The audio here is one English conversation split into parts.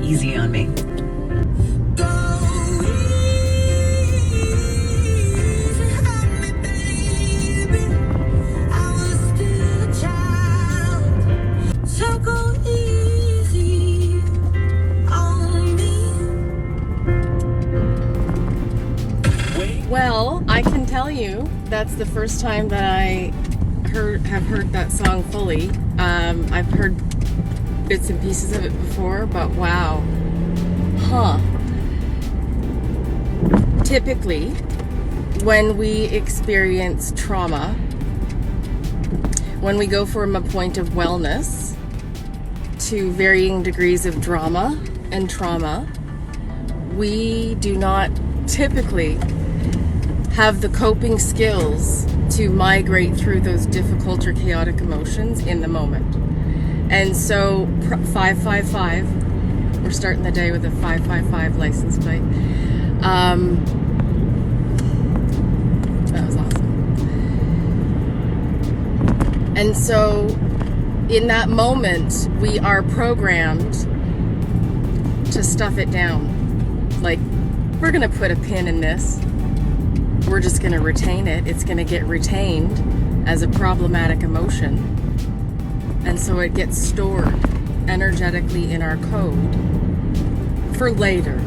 easy on me. Well, I can tell you that's the first time that I have heard that song fully. I've heard bits and pieces of it before, but wow. Typically, when we experience trauma, when we go from a point of wellness to varying degrees of drama and trauma, we do not typically have the coping skills to migrate through those difficult or chaotic emotions in the moment. And so 555, we're starting the day with a 555 license plate. That was awesome. And so in that moment, we are programmed to stuff it down. Like, we're gonna put a pin in this. We're just going to retain it. It's going to get retained as a problematic emotion. And so it gets stored energetically in our code for later.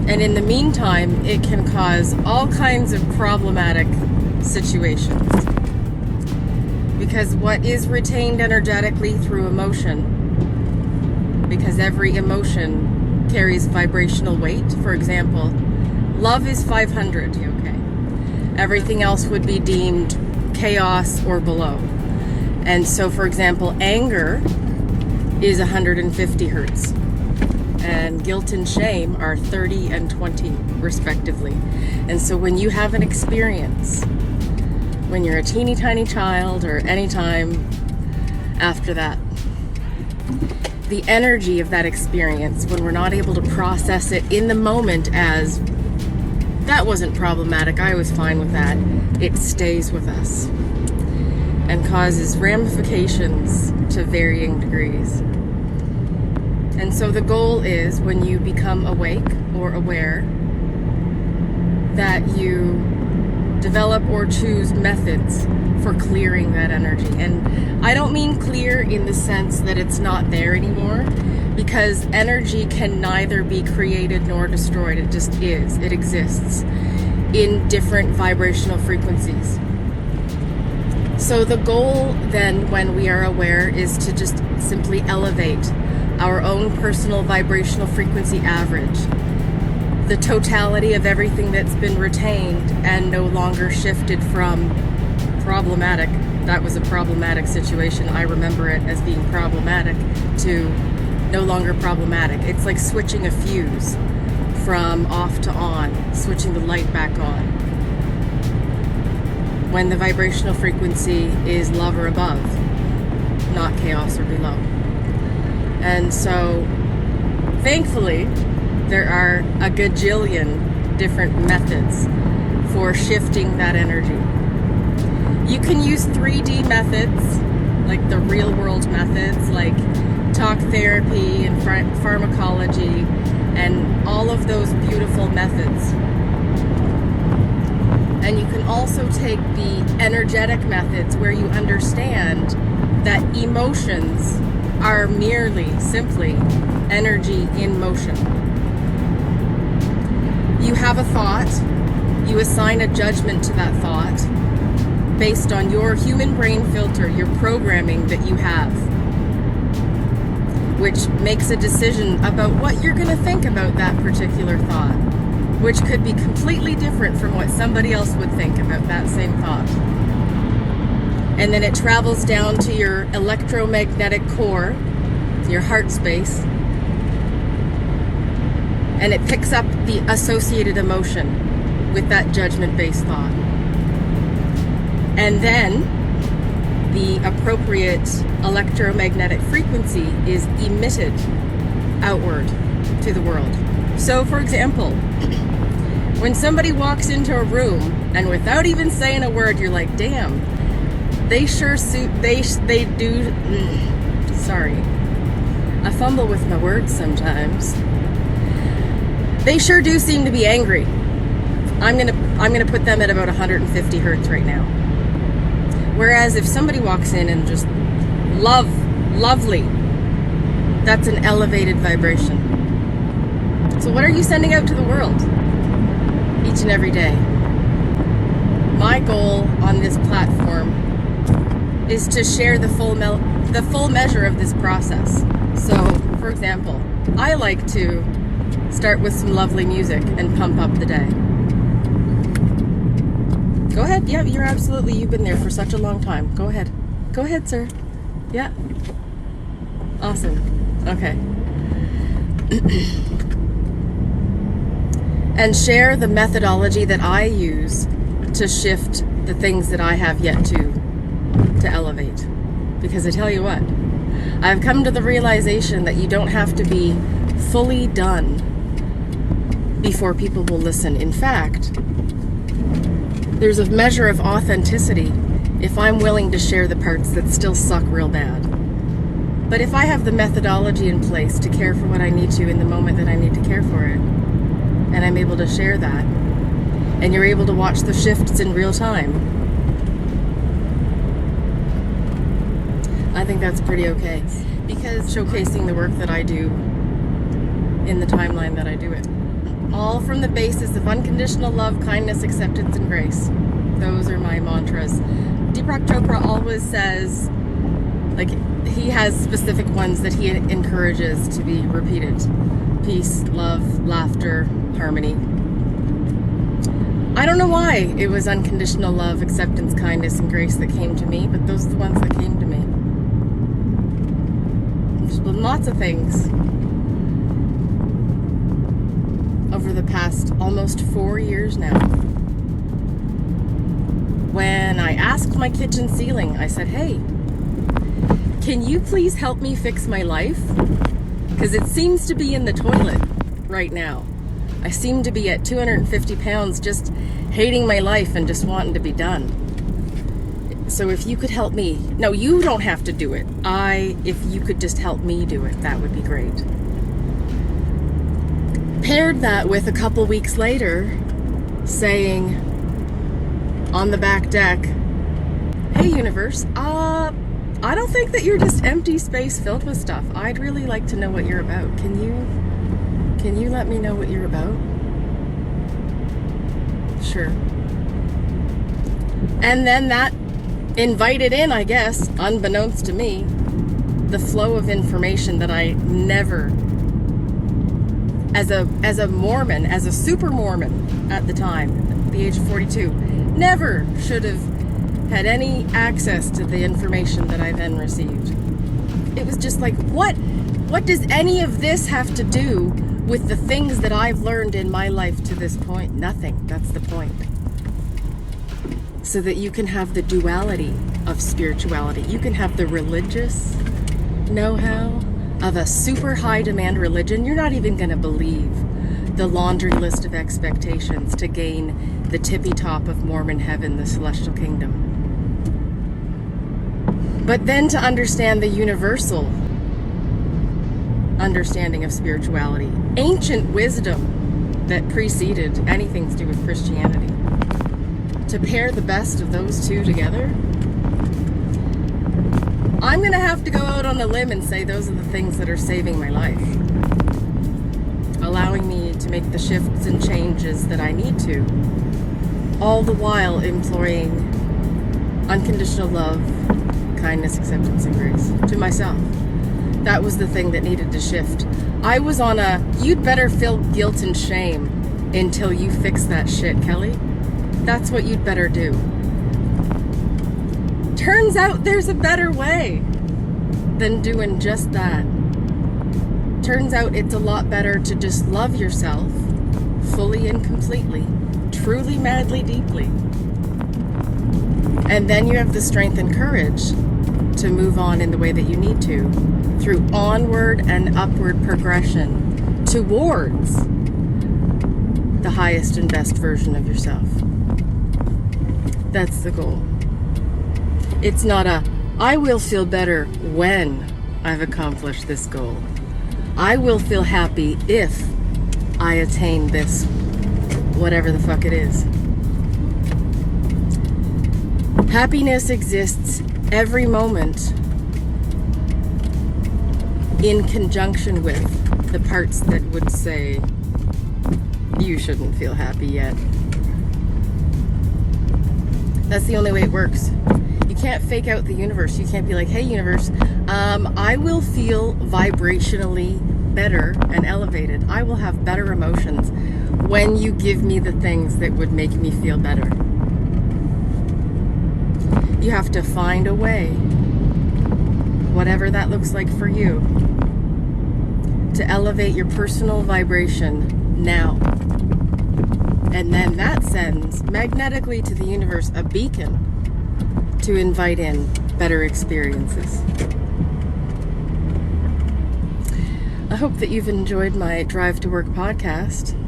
And in the meantime, it can cause all kinds of problematic situations. Because what is retained energetically through emotion, because every emotion carries vibrational weight. For example, love is 500, okay? Everything else would be deemed chaos or below. And so, for example, anger is 150 hertz. And guilt and shame are 30 and 20, respectively. And so when you have an experience, when you're a teeny tiny child or any time after that, the energy of that experience, when we're not able to process it in the moment as that wasn't problematic, I was fine with that, it stays with us and causes ramifications to varying degrees. And so the goal is, when you become awake or aware, that you develop or choose methods for clearing that energy. And I don't mean clear in the sense that it's not there anymore, because energy can neither be created nor destroyed. It just is. It exists in different vibrational frequencies. So the goal then, when we are aware, is to just simply elevate our own personal vibrational frequency average, the totality of everything that's been retained and no longer shifted from problematic, that was a problematic situation, I remember it as being problematic, to no longer problematic. It's like switching a fuse from off to on, switching the light back on. When the vibrational frequency is love or above, not chaos or below. And so, thankfully, there are a gajillion different methods for shifting that energy. You can use 3D methods, like the real world methods, like talk therapy and pharmacology, and all of those beautiful methods. And you can also take the energetic methods, where you understand that emotions are merely, simply, energy in motion. You have a thought, you assign a judgment to that thought based on your human brain filter, your programming that you have, which makes a decision about what you're going to think about that particular thought, which could be completely different from what somebody else would think about that same thought. And then it travels down to your electromagnetic core, your heart space, and it picks up the associated emotion with that judgment-based thought. And then the appropriate electromagnetic frequency is emitted outward to the world. So, for example, when somebody walks into a room and without even saying a word, you're like, damn, they sure suit, they do, sorry. I fumble with my words sometimes. They sure do seem to be angry. I'm gonna put them at about 150 hertz right now. Whereas if somebody walks in and just lovely, that's an elevated vibration. So what are you sending out to the world each and every day? My goal on this platform is to share the full measure of this process. So, for example, I like to start with some lovely music and pump up the day. Go ahead. Yeah, you've been there for such a long time. Go ahead. Go ahead, sir. Yeah. Awesome. Okay. And share the methodology that I use to shift the things that I have yet to elevate. Because I tell you what, I've come to the realization that you don't have to be fully done before people will listen. In fact, there's a measure of authenticity if I'm willing to share the parts that still suck real bad. But if I have the methodology in place to care for what I need to in the moment that I need to care for it, and I'm able to share that, and you're able to watch the shifts in real time, I think that's pretty okay. Because showcasing the work that I do in the timeline that I do it. All from the basis of unconditional love, kindness, acceptance, and grace. Those are my mantras. Deepak Chopra always says, like, he has specific ones that he encourages to be repeated. Peace, love, laughter, harmony. I don't know why it was unconditional love, acceptance, kindness, and grace that came to me, but those are the ones that came to me. There's been lots of things over the past almost 4 years now. When I asked my kitchen ceiling, I said, hey, can you please help me fix my life? Because it seems to be in the toilet right now. I seem to be at 250 pounds just hating my life and just wanting to be done. So if you could help me, no, you don't have to do it. If you could just help me do it, that would be great. Paired that with a couple weeks later saying on the back deck, hey universe, I don't think that you're just empty space filled with stuff. I'd really like to know what you're about. Can you let me know what you're about? Sure. And then that invited in, I guess, unbeknownst to me, the flow of information that I never, as a Mormon, as a super Mormon at the time, at the age of 42, never should have had any access to the information that I then received. It was just like, what does any of this have to do with the things that I've learned in my life to this point? Nothing. That's the point. So that you can have the duality of spirituality. You can have the religious know-how of a super high demand religion. You're not even going to believe the laundry list of expectations to gain the tippy top of Mormon heaven, the celestial kingdom. But then to understand the universal understanding of spirituality, ancient wisdom that preceded anything to do with Christianity, to pair the best of those two together, I'm going to have to go out on a limb and say those are the things that are saving my life, allowing me to make the shifts and changes that I need to, all the while employing unconditional love, kindness, acceptance, and grace to myself. That was the thing that needed to shift. I was on you'd better feel guilt and shame until you fix that shit, Kelly. That's what you'd better do. Turns out there's a better way than doing just that. Turns out it's a lot better to just love yourself fully and completely, truly, madly, deeply. And then you have the strength and courage to move on in the way that you need to, through onward and upward progression towards the highest and best version of yourself. That's the goal. It's not I will feel better when I've accomplished this goal. I will feel happy if I attain this, whatever the fuck it is. Happiness exists every moment in conjunction with the parts that would say you shouldn't feel happy yet. That's the only way it works. You can't fake out the universe. You can't be like, hey universe, I will feel vibrationally better and elevated. I will have better emotions when you give me the things that would make me feel better. You have to find a way, whatever that looks like for you, to elevate your personal vibration now. And then that sends magnetically to the universe a beacon to invite in better experiences. I hope that you've enjoyed my Drive to Work podcast.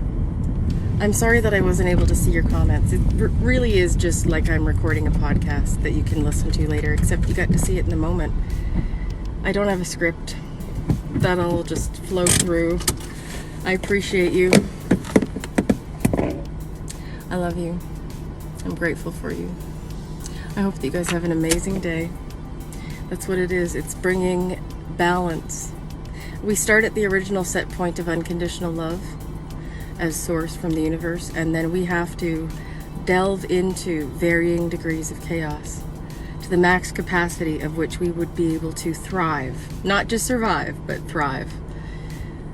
I'm sorry that I wasn't able to see your comments. It really is just like I'm recording a podcast that you can listen to later, except you got to see it in the moment. I don't have a script. That'll just flow through. I appreciate you. I love you. I'm grateful for you. I hope that you guys have an amazing day. That's what it is. It's bringing balance. We start at the original set point of unconditional love as source from the universe, and then we have to delve into varying degrees of chaos to the max capacity of which we would be able to thrive, not just survive, but thrive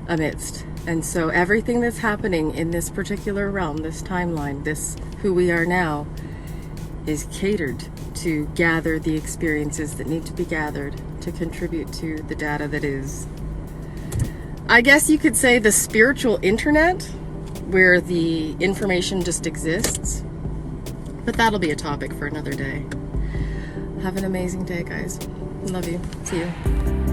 amidst. And so everything that's happening in this particular realm, this timeline, this who we are now, is catered to gather the experiences that need to be gathered to contribute to the data that is, I guess you could say, the spiritual internet, where the information just exists. But that'll be a topic for another day. Have an amazing day, guys. Love you. See you.